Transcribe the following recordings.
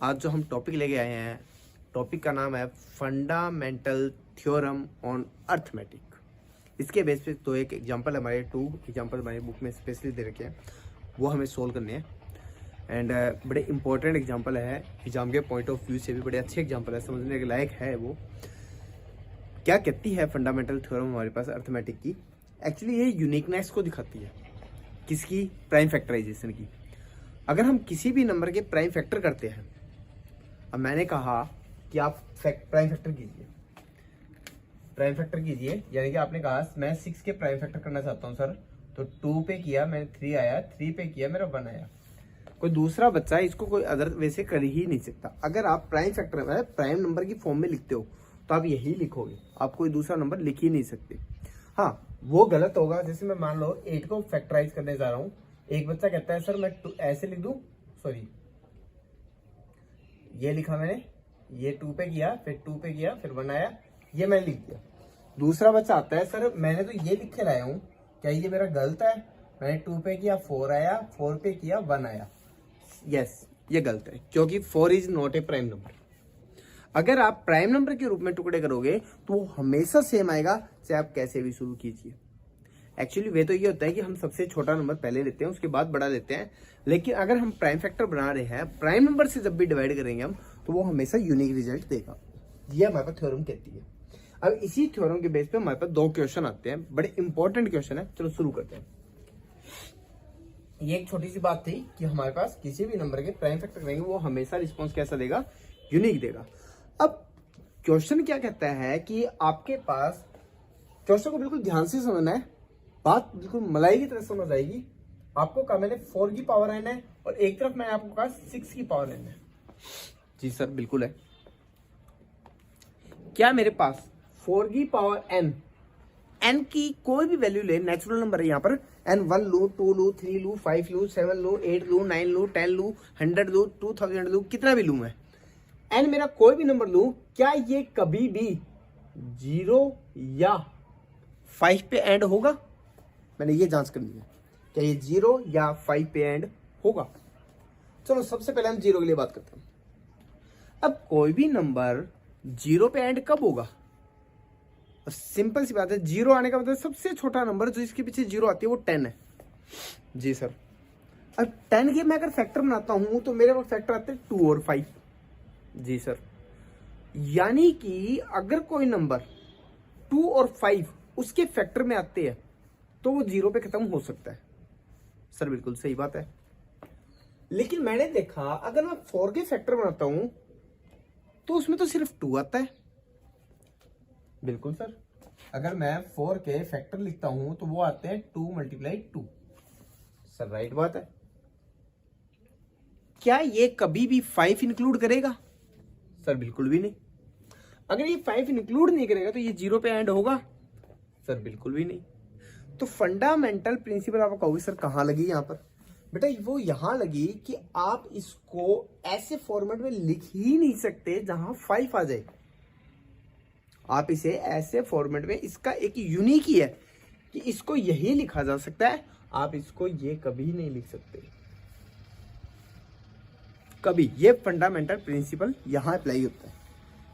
आज जो हम टॉपिक लेके आए हैं, टॉपिक का नाम है फंडामेंटल थ्योरम ऑन अर्थमेटिक। इसके बेस पे तो एक एग्जांपल हमारे 2 एग्जांपल हमारी बुक में स्पेशली दे रखे हैं, वो हमें सोल्व करने हैं। एंड बड़े इंपॉर्टेंट एग्जांपल है, एग्जाम के पॉइंट ऑफ व्यू से भी बड़े अच्छे एग्जांपल है, समझने के लायक है। वो क्या कहती है फंडामेंटल थ्योरम हमारे पास अर्थमेटिक की? एक्चुअली ये यूनिकनेस को दिखाती है, किसकी? प्राइम फैक्टराइजेशन की। अगर हम किसी भी नंबर के प्राइम फैक्टर करते हैं, अब मैंने कहा कि आप प्राइम फैक्टर कीजिए, प्राइम फैक्टर कीजिए, यानी कि आपने कहा मैं 6 के प्राइम फैक्टर करना चाहता हूं सर, तो 2 पे किया मैंने 3 आया, 3 पे किया मेरा 1 आया। कोई दूसरा बच्चा इसको कोई अदर वे से कर ही नहीं सकता। अगर आप प्राइम फैक्टर प्राइम नंबर की फॉर्म में लिखते हो तो आप यही लिखोगे, आप कोई दूसरा नंबर लिख ही नहीं सकते। हाँ, वो गलत होगा। जैसे मैं मान लो 8 को फैक्टराइज करने जा रहा हूँ, एक बच्चा कहता है सर मैं ऐसे लिख दूं, सॉरी ये लिखा मैंने, ये 2 पे किया, फिर 2 पे किया, फिर 1 आया, ये मैंने लिख दिया। दूसरा बच्चा आता है सर मैंने तो ये लिख के लाया हूँ, क्या ये मेरा गलत है? मैंने 2 पे किया 4 आया, 4 पे किया 1 आया। यस, ये गलत है, क्योंकि 4 is not a prime number. अगर आप प्राइम नंबर के रूप में टुकड़े करोगे तो वो हमेशा सेम आएगा, चाहे आप कैसे भी शुरू कीजिए। एक्चुअली वे तो ये होता है कि हम सबसे छोटा नंबर पहले लेते हैं, उसके बाद बड़ा लेते हैं। लेकिन अगर हम प्राइम फैक्टर बना रहे हैं, प्राइम नंबर से जब भी डिवाइड करेंगे हम, तो वो हमेशा यूनिक रिजल्ट देगा। ये हमारे पास थ्योरम कहती है। अब इसी थ्योरम के बेस पे हमारे पास 2 क्वेश्चन आते हैं, बड़े इंपॉर्टेंट क्वेश्चन है। चलो शुरू करते हैं। ये एक छोटी सी बात थी कि हमारे पास किसी भी नंबर के प्राइम फैक्टर करेंगे वो हमेशा रिस्पॉन्स कैसा देगा? यूनिक देगा। अब क्वेश्चन क्या कहता है कि आपके पास, क्वेश्चन को बिल्कुल ध्यान से समझना है, बात बिल्कुल मलाई की तरह समझ आएगी। आपको कहा मैंने 4 की पावर n है और एक तरफ मैंने आपको कहा 6 की पावर n है। जी सर बिल्कुल है। क्या मेरे पास 4 की पावर n की कोई भी वैल्यू ले, नेचुरल नंबर है यहाँ पर, n 1 लू, 2 लू, 3 लू, 5 लू, 7 लू, 8 लू, 9 लू, 10 लू, 100 लू, 2000 लू, कितना भी लू मैं, n मेरा कोई भी नंबर लू, क्या ये कभी भी 0 या 5 पे एंड होगा? मैंने ये जांच करनी है, क्या ये 0 या 5 पे एंड होगा। चलो सबसे पहले हम 0 के लिए बात करते हैं। अब कोई भी नंबर 0 पे एंड कब होगा? सिंपल सी बात है, 0 आने का मतलब सबसे छोटा नंबर जो इसके पीछे 0 आती है वो 10 है। जी सर। अब 10 के मैं अगर फैक्टर बनाता हूं तो मेरे पास फैक्टर आते हैं 2 और 5। जी सर। यानी कि अगर कोई नंबर 2 और 5 उसके फैक्टर में आते हैं तो वो 0 पे खत्म हो सकता है। सर बिल्कुल सही बात है। लेकिन मैंने देखा अगर मैं 4 के फैक्टर बनाता हूं तो उसमें तो सिर्फ 2 आता है। बिल्कुल सर। अगर मैं 4 के फैक्टर लिखता हूं तो वो आते हैं 2 × 2। सर राइट बात है। क्या ये कभी भी 5 इंक्लूड करेगा? सर बिल्कुल भी नहीं। अगर ये 5 इंक्लूड नहीं करेगा तो ये 0 पे एंड होगा? सर बिल्कुल भी नहीं। तो फंडामेंटल प्रिंसिपल आप कहोगे सर कहां लगी यहां पर? बेटा वो यहां लगी कि आप इसको ऐसे फॉर्मेट में लिख ही नहीं सकते जहां 5 आ जाए। आप इसे ऐसे फॉर्मेट में, इसका एक यूनिक ही है कि इसको यही लिखा जा सकता है, आप इसको ये कभी नहीं लिख सकते कभी। ये फंडामेंटल प्रिंसिपल यहां अप्लाई होता है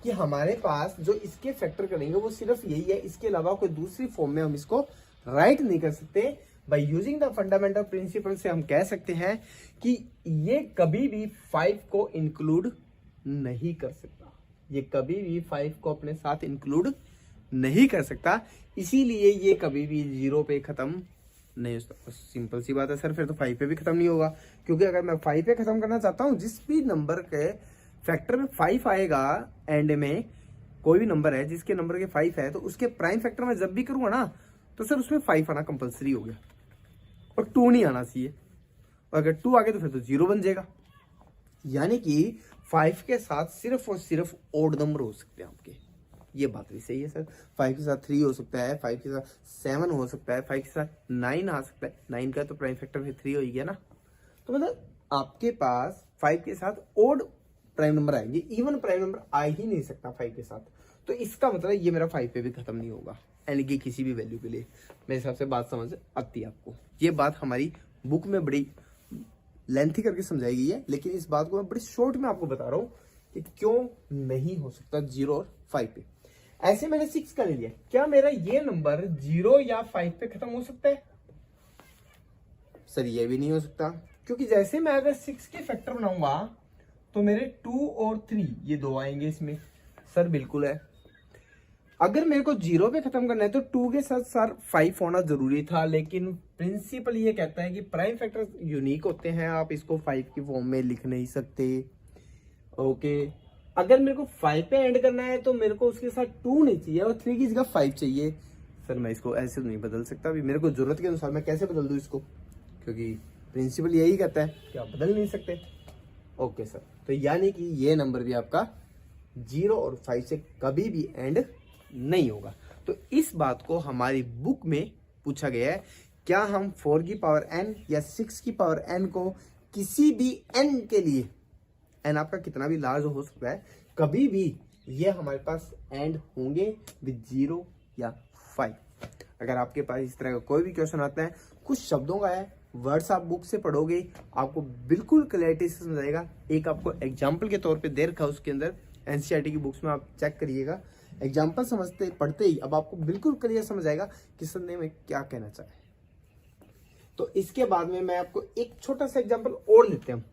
कि हमारे पास जो इसके फैक्टर करेंगे वो सिर्फ यही है, इसके अलावा कोई दूसरी फॉर्म में हम इसको राइट नहीं कर सकते। By using the fundamental principle से हम कह सकते हैं कि ये कभी भी 5 को इंक्लूड नहीं कर सकता, ये कभी भी 5 को अपने साथ इंक्लूड नहीं कर सकता, इसीलिए ये कभी भी 0 पे खत्म नहीं हो सकता। सिंपल सी बात है सर, फिर तो 5 पे भी खत्म नहीं होगा, क्योंकि अगर मैं 5 पे खत्म करना चाहता हूं, जिस भी नंबर के फैक्टर में 5 आएगा एंड में, कोई भी नंबर है जिसके नंबर के 5 है, तो उसके प्राइम फैक्टर में जब भी करूंगा ना तो सर उसमें 5 आना कंपलसरी हो गया और 2 नहीं आना चाहिए। और अगर 2 आ गया तो फिर तो 0 बन जाएगा। यानी कि 5 के साथ सिर्फ और सिर्फ ओड नंबर हो सकते हैं आपके। ये बात भी सही है सर। 5 के साथ 3 हो सकता है, 5 के साथ 7 हो सकता है, 5 के साथ 9 आ सकता है। 9 का तो प्राइम फैक्टर फिर 3 हो गया ना। तो मतलब आपके पास 5 के साथ ओड प्राइम नंबर आएंगे, इवन प्राइम नंबर आ ही नहीं सकता 5 के साथ। तो इसका मतलब ये मेरा 5 पे भी खत्म नहीं होगा, यानी कि किसी भी वैल्यू के लिए। मेरे हिसाब से बात समझ आती है आपको। ये बात हमारी बुक में बड़ी लेंथी करके समझाई गई है, लेकिन इस बात को मैं बड़ी शॉर्ट में आपको बता रहा हूँ कि क्यों नहीं हो सकता 0 और 5 पे। ऐसे मैंने 6 का ले लिया, क्या मेरा ये नंबर 0 या 5 पे खत्म हो सकता है? सर ये भी नहीं हो सकता, क्योंकि जैसे मैं अगर 6 के फैक्टर बनाऊंगा तो मेरे 2 और 3 ये 2 आएंगे इसमें। सर बिल्कुल है। अगर मेरे को 0 पे खत्म करना है तो 2 के साथ सर 5 होना जरूरी था, लेकिन प्रिंसिपल ये कहता है कि प्राइम फैक्टर यूनिक होते हैं, आप इसको 5 की फॉर्म में लिख नहीं सकते। ओके, अगर मेरे को 5 पे एंड करना है तो मेरे को उसके साथ 2 नहीं चाहिए और 3 की जगह 5 चाहिए। सर मैं इसको ऐसे नहीं बदल सकता, अभी मेरे को जरूरत के अनुसार मैं कैसे बदल दूं इसको, क्योंकि प्रिंसिपल यही कहता है कि आप बदल नहीं सकते। ओके सर, तो यानी कि ये नंबर भी आपका 0 और 5 से कभी भी एंड नहीं होगा। तो इस बात को हमारी बुक में पूछा गया है, क्या हम 4 की पावर n या 6 की पावर n को किसी भी n के लिए, n आपका कितना भी लार्ज हो सकता है, कभी भी ये हमारे पास एंड होंगे विद 0 या 5। अगर आपके पास इस तरह का कोई भी क्वेश्चन आता है, कुछ शब्दों का है, वर्ड्स आप बुक से पढ़ोगे आपको बिल्कुल क्लैरिटी से समझाएगा। एक आपको एग्जाम्पल के तौर पे दे रखा है उसके अंदर, एनसीईआरटी की बुक्स में आप चेक करिएगा। एग्जाम्पल समझते पढ़ते ही अब आपको बिल्कुल क्लियर समझ आएगा कि संदेह में क्या कहना चाहे। तो इसके बाद में मैं आपको एक छोटा सा एग्जाम्पल और लेते हैं,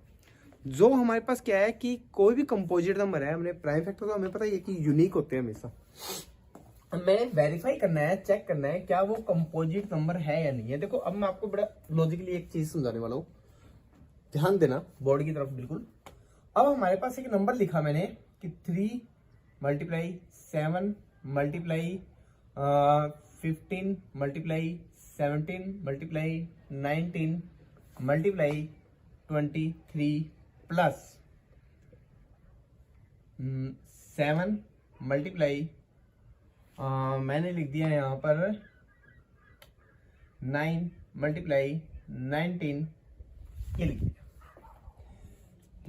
जो हमारे पास क्या है कि कोई भी कंपोजिट नंबर है, हमने प्राइम फैक्टर तो हमें पता है कि यूनिक होते हैं हमेशा। मैंने वेरीफाई करना है, चेक करना है क्या वो कंपोजिट नंबर है या नहीं है। देखो अब मैं आपको बड़ा लॉजिकली एक चीज समझाने वाला हूँ, ध्यान देना बोर्ड की तरफ बिल्कुल। अब हमारे पास एक नंबर लिखा मैंने कि 3 multiply 7 multiply 15 multiply 17 multiply 19 multiply 23 plus 7 multiply मैंने लिख दिया यहाँ पर 9 मल्टीप्लाई 19 ये लिख दिया।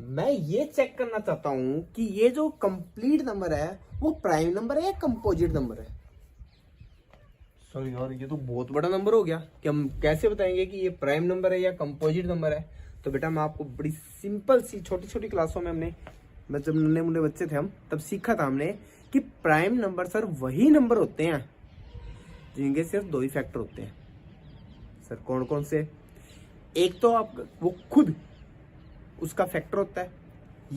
मैं ये चेक करना चाहता हूं कि ये जो कंप्लीट नंबर है वो प्राइम नंबर है या कंपोजिट नंबर है। सॉरी यार, ये तो बहुत बड़ा नंबर हो गया कि हम कैसे बताएंगे कि ये प्राइम नंबर है या कंपोजिट नंबर है। तो बेटा मैं आपको बड़ी सिंपल सी छोटी छोटी क्लासों में जब नन्हे मुन्ने बच्चे थे हम तब सीखा था हमने कि प्राइम नंबर सर वही नंबर होते हैं जिनके सिर्फ 2 ही फैक्टर होते हैं। सर कौन कौन से? एक तो आप वो खुद उसका फैक्टर होता है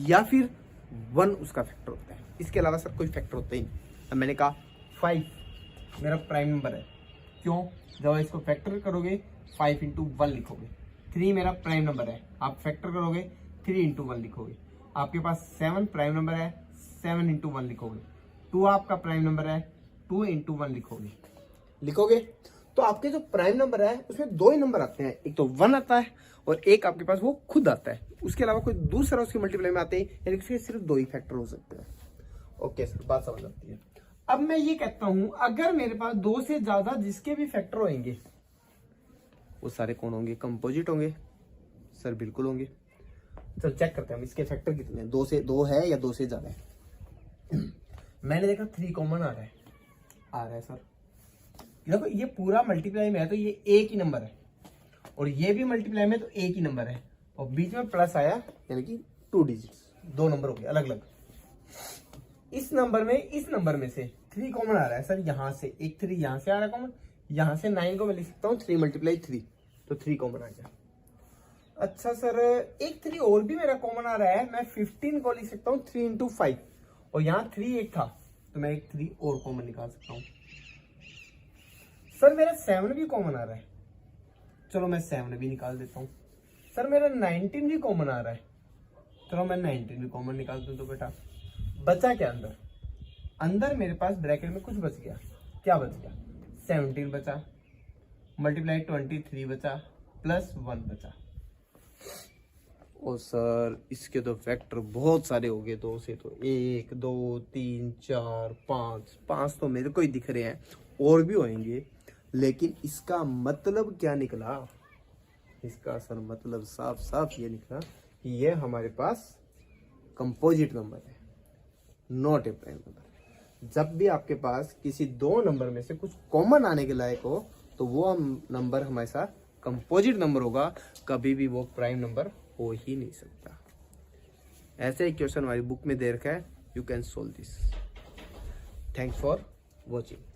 या फिर 1 उसका फैक्टर होता है, इसके अलावा सर कोई फैक्टर होता ही नहीं। अब मैंने कहा 5 मेरा प्राइम नंबर है, क्यों? जब इसको फैक्टर करोगे 5 इंटू 1 लिखोगे। 3 मेरा प्राइम नंबर है, आप फैक्टर करोगे 3 इंटू 1 लिखोगे। आपके पास 7 प्राइम नंबर है, 7 इंटू 1 लिखोगे। 2 आपका प्राइम नंबर है, 2 इंटू 1 लिखोगे। तो आपके जो प्राइम नंबर है उसमें 2 ही नंबर आते हैं, एक तो 1 आता है और एक आपके पास वो खुद आता है, उसके अलावा कोई दूसरा उसके मल्टीप्लाई में आते हैं, यानी कि सिर्फ 2 ही फैक्टर हो सकते हैं। ओके सर, बात समझ आती है। अब मैं ये कहता हूं अगर मेरे पास 2 से ज्यादा जिसके भी फैक्टर होंगे वो सारे कौन होंगे? कंपोजिट होंगे। सर बिल्कुल होंगे। चल चेक करते हैं हम इसके फैक्टर कितने हैं, 2 से 2 है या 2 से ज्यादा है। मैंने देखा 3 कॉमन आ रहा है सर। देखो ये पूरा मल्टीप्लाई में है तो ये एक ही नंबर है और ये भी मल्टीप्लाई में तो एक ही नंबर है और बीच में प्लस आया यानी कि 2 डिजिट्स, 2 नंबर हो गए अलग अलग। इस नंबर में से 3 कॉमन आ रहा है सर, यहाँ से एक 3 यहाँ से आ रहा है कॉमन, यहाँ से 9 को मैं लिख सकता हूँ 3 मल्टीप्लाई 3, तो 3 कॉमन आ गया। अच्छा सर एक 3 और भी मेरा कॉमन आ रहा है, मैं 15 को लिख सकता हूँ 3 इंटू 5 और यहाँ 3 एक था तो मैं एक 3 और कॉमन निकाल सकता हूँ। सर मेरा 7 भी कॉमन आ रहा है, चलो मैं 7 भी निकाल देता हूँ। सर मेरा 19 भी कॉमन आ रहा है, चलो मैं 19 भी कॉमन निकाल दूँ। तो बेटा बचा क्या अंदर मेरे पास ब्रैकेट में कुछ बच गया, क्या बच गया? 17 बचा, मल्टीप्लाई 23 बचा, प्लस 1 बचा। ओ सर इसके तो फैक्टर बहुत सारे हो गए, 2 से तो 1 2 3 4 5 तो मेरे को ही दिख रहे हैं, और भी होंगे, लेकिन इसका मतलब क्या निकला? इसका सर मतलब साफ साफ ये निकला कि ये हमारे पास कंपोजिट नंबर है, नॉट ए प्राइम नंबर। जब भी आपके पास किसी 2 नंबर में से कुछ कॉमन आने के लायक हो तो वो नंबर हमेशा कंपोजिट नंबर होगा, कभी भी वो प्राइम नंबर हो ही नहीं सकता। ऐसे एक क्वेश्चन हमारी बुक में दे रखा है, you can solve this. Thanks for watching.